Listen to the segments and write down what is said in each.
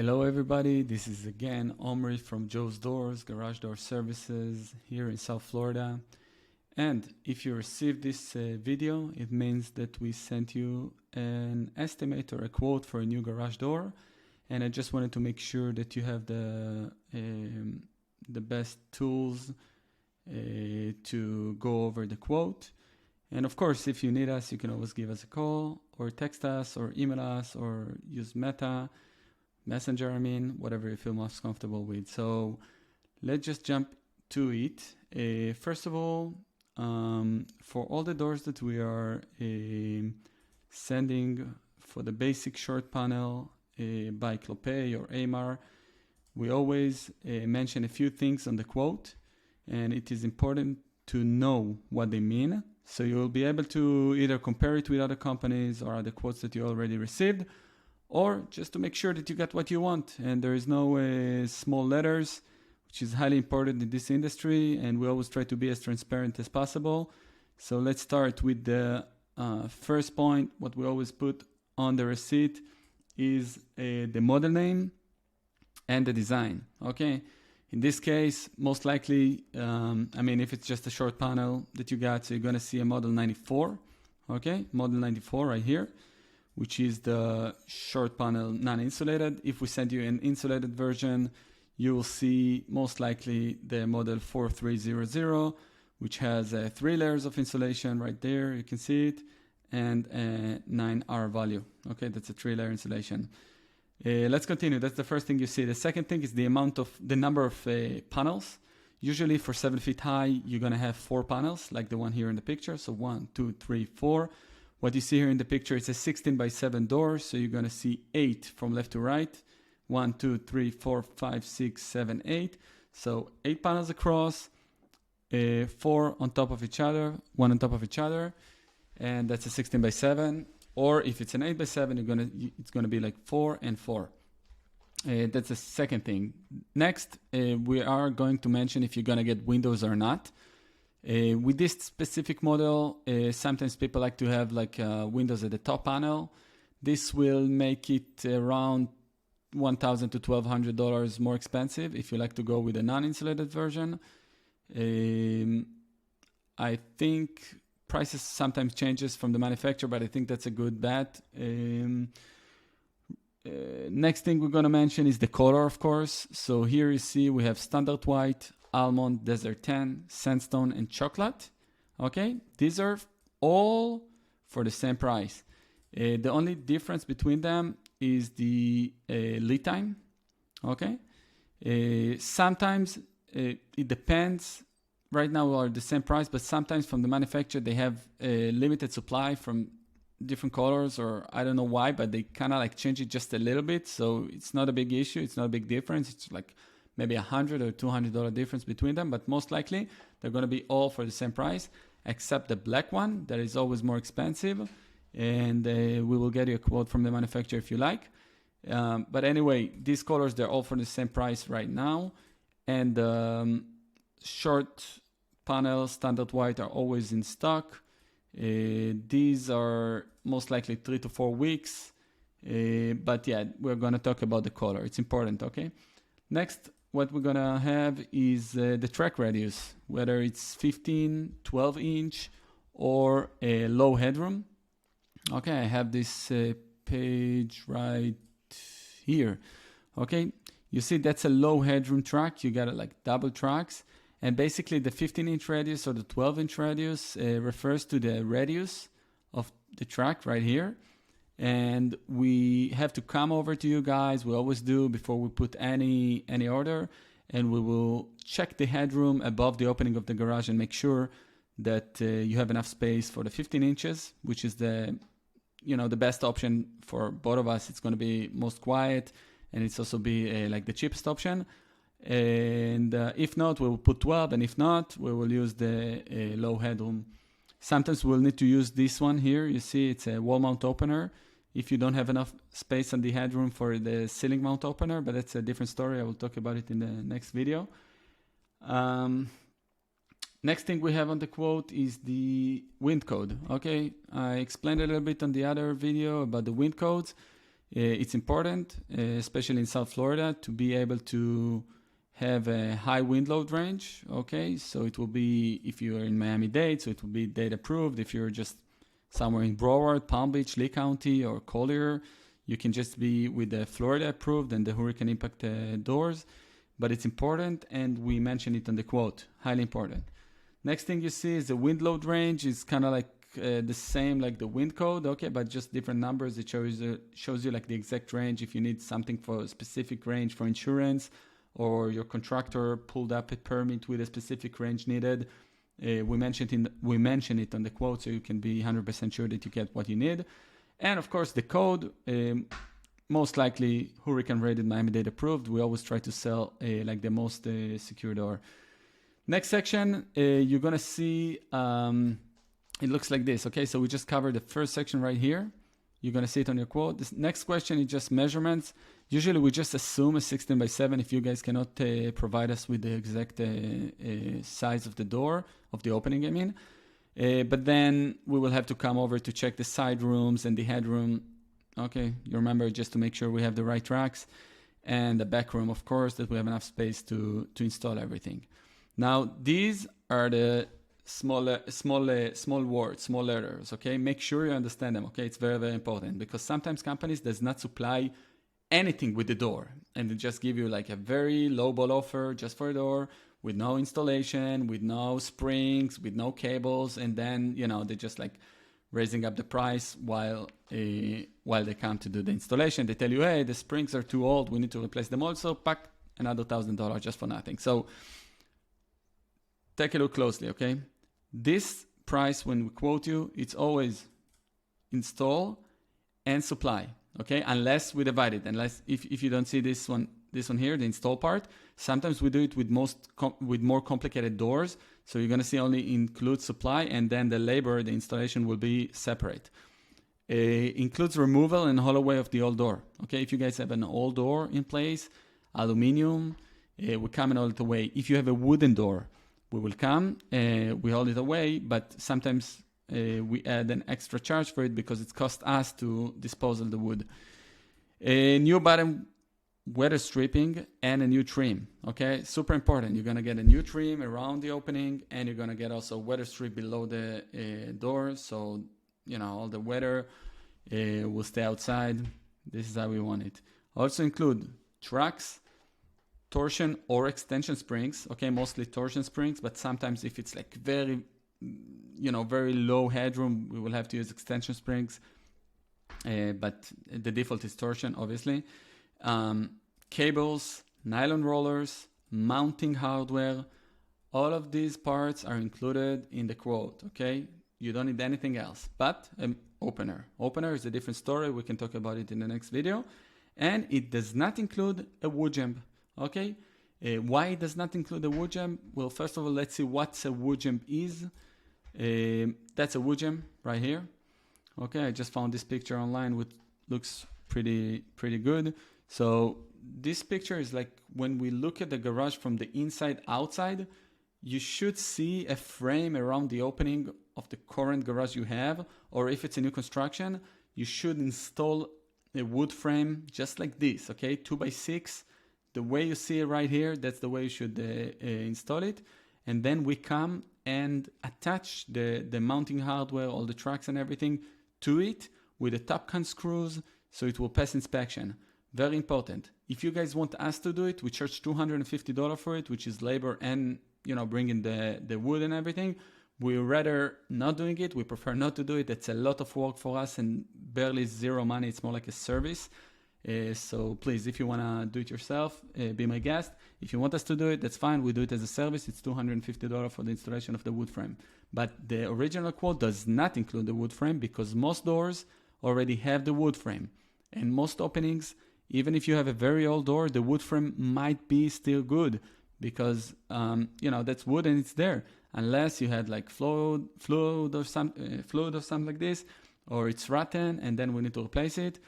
Hello everybody, this is again Omri from Joe's Doors, Garage Door Services here in South Florida. And if you received this video, it means that we sent you an estimate or a quote for a new garage door. And I just wanted to make sure that you have the best tools to go over the quote. And of course, if you need us, you can always give us a call or text us or email us or use Messenger, whatever you feel most comfortable with. So let's just jump to it. First of all, for all the doors that we are sending for the basic short panel by Collier or Amar, we always mention a few things on the quote, and it is important to know what they mean. So you'll be able to either compare it with other companies or other quotes that you already received, or just to make sure that you get what you want. And there is no small letters, which is highly important in this industry, and we always try to be as transparent as possible. So let's start with the first point. What we always put on the receipt is the model name and the design, okay? In this case, most likely, if it's just a short panel that you got, so you're gonna see a model 94, okay? Model 94 right here, which is the short panel non-insulated. If we send you an insulated version, you will see most likely the model 4300, which has 3 layers of insulation right there. You can see it, and a 9R value. Okay, that's a 3-layer insulation. Let's continue. That's the first thing you see. The second thing is the number of panels. Usually for 7 feet high, you're gonna have 4 panels, like the one here in the picture. So 1, 2, 3, 4. What you see here in the picture, it's a 16 by 7 door, so you're gonna see 8 from left to right. 1, 2, 3, 4, 5, 6, 7, 8. So 8 panels across, 4 on top of each other, 1 on top of each other, and that's a 16 by 7. Or if it's an 8 by 7, it's gonna be like 4 and 4. That's the second thing. Next, we are going to mention if you're gonna get windows or not. With this specific model, sometimes people like to have windows at the top panel. This will make it around $1,000 to $1,200 more expensive if you like to go with a non-insulated version. I think prices sometimes changes from the manufacturer, but I think that's a good bet. Next thing we're going to mention is the color, of course. So here you see we have standard white, almond, desert tan, sandstone, and chocolate. Okay, these are all for the same price. The only difference between them is the lead time. Okay, sometimes it depends. Right now we are the same price, but sometimes from the manufacturer they have a limited supply from different colors, or I don't know why, but they kind of change it just a little bit. So it's not a big issue. It's not a big difference. It's like maybe $100 or $200 difference between them, but most likely they're going to be all for the same price, except the black one that is always more expensive. And we will get you a quote from the manufacturer if you like. But anyway, these colors, they're all for the same price right now. And short panels, standard white, are always in stock. These are most likely 3 to 4 weeks. But yeah, we're going to talk about the color. It's important, okay? Next, what we're going to have is the track radius, whether it's 15, 12 inch, or a low headroom. Okay, I have this page right here. Okay, you see that's a low headroom track. You got it like double tracks. And basically the 15-inch radius or the 12-inch radius refers to the radius of the track right here. And we have to come over to you guys. We always do before we put any order. And we will check the headroom above the opening of the garage and make sure that you have enough space for the 15 inches, which is the best option for both of us. It's going to be most quiet, and it's also be like the cheapest option. And if not, we will put 12, and if not, we will use the low headroom. Sometimes we'll need to use this one here. You see, it's a wall mount opener if you don't have enough space on the headroom for the ceiling mount opener, but that's a different story. I will talk about it in the next video. Next thing we have on the quote is the wind code. Okay, I explained a little bit on the other video about the wind codes. It's important, especially in South Florida, to be able to have a high wind load range. Okay, so it will be, if you're in Miami-Dade, so it will be Dade approved. If you're just somewhere in Broward, Palm Beach, Lee County, or Collier, you can just be with the Florida approved and the hurricane impact doors. But it's important, and we mentioned it on the quote, highly important. Next thing you see is the wind load range. It's kind of like the same like the wind code, okay, but just different numbers. It shows you like the exact range if you need something for a specific range for insurance, or your contractor pulled up a permit with a specific range needed. We mentioned it on the quote, so you can be 100% sure that you get what you need. And of course the code, most likely hurricane rated, Miami-Dade approved. We always try to sell like the most secure door. Next section, you're gonna see it looks like this. Okay, so we just covered the first section right here. You're gonna see it on your quote. This next question is just measurements. Usually we just assume a 16x7 if you guys cannot provide us with the exact size of the door, of the opening, I mean. But then we will have to come over to check the side rooms and the headroom. Okay, you remember, just to make sure we have the right racks, and the back room, of course, that we have enough space to install everything. Now, these are the small words, small letters, okay? Make sure you understand them, okay? It's very, very important, because sometimes companies does not supply anything with the door, and they just give you like a very low ball offer just for a door, with no installation, with no springs, with no cables, and then, you know, they just like raising up the price while they come to do the installation. They tell you, hey, the springs are too old, we need to replace them also, pack another $1,000 just for nothing. So take a look closely, okay? This price, when we quote you, it's always install and supply, okay? Unless we divide it, unless if you don't see this one here, the install part, sometimes we do it with more complicated doors. So you're gonna see only include supply, and then the labor, the installation will be separate. Includes removal and hollow away of the old door. Okay, if you guys have an old door in place, aluminum, we come and hold it away. If you have a wooden door, we will come, we hold it away, but sometimes we add an extra charge for it because it costs us to dispose of the wood. A new bottom weather stripping and a new trim. Okay, super important. You're gonna get a new trim around the opening, and you're gonna get also weather strip below the door, so you know all the weather will stay outside. This is how we want it. Also include tracks, torsion or extension springs. Okay, mostly torsion springs, but sometimes if it's like very low headroom, we will have to use extension springs. But the default is torsion, obviously. Cables, nylon rollers, mounting hardware, all of these parts are included in the quote, okay? You don't need anything else, but an opener. Opener is a different story. We can talk about it in the next video. And it does not include a wood jamb, okay? Why it does not include a wood jamb? Well, first of all, let's see what a wood jamb is. That's a wood jamb right here. Okay, I just found this picture online, which looks pretty good. So this picture is like when we look at the garage from the inside outside, you should see a frame around the opening of the current garage you have, or if it's a new construction, you should install a wood frame just like this, okay, 2x6. The way you see it right here, that's the way you should install it. And then we come and attach the mounting hardware, all the tracks and everything to it with the top can screws, so it will pass inspection. Very important. If you guys want us to do it, we charge $250 for it, which is labor and bringing the wood and everything. We rather not doing it. We prefer not to do it. It's a lot of work for us and barely zero money. It's more like a service. So please, if you want to do it yourself, be my guest. If you want us to do it, that's fine. We do it as a service. It's $250 for the installation of the wood frame. But the original quote does not include the wood frame because most doors already have the wood frame. And most openings, even if you have a very old door, the wood frame might be still good because, that's wood and it's there. Unless you had like fluid or something like this, or it's rotten and then we need to replace it.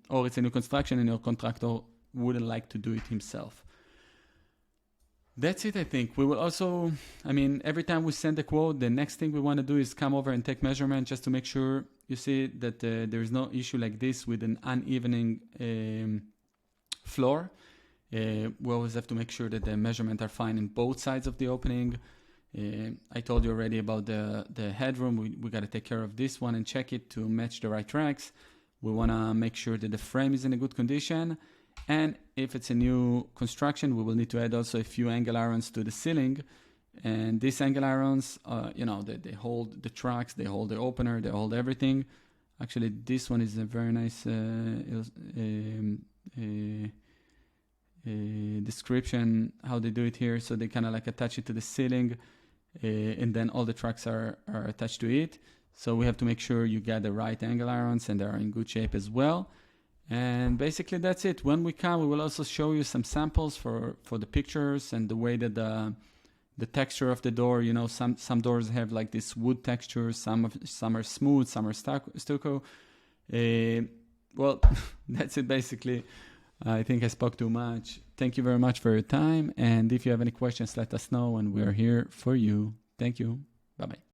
Or it's a new construction and your contractor wouldn't like to do it himself. That's it, I think. We will also, I mean, every time we send a quote, the next thing we want to do is come over and take measurement just to make sure, you see, that there is no issue like this with an unevening floor. We always have to make sure that the measurements are fine in both sides of the opening. I told you already about the headroom. We got to take care of this one and check it to match the right tracks. We want to make sure that the frame is in a good condition. And if it's a new construction, we will need to add also a few angle irons to the ceiling. And these angle irons, they hold the tracks, they hold the opener, they hold everything. Actually, this one is a very nice description how they do it here. So they kind of like attach it to the ceiling, and then all the tracks are attached to it. So we have to make sure you get the right angle irons and they are in good shape as well. And basically that's it. When we come, we will also show you some samples for the pictures and the way that the texture of the door, some doors have like this wood texture, some are smooth, some are stucco. Well, that's it basically. I think I spoke too much. Thank you very much for your time. And if you have any questions, let us know and we're here for you. Thank you. Bye-bye.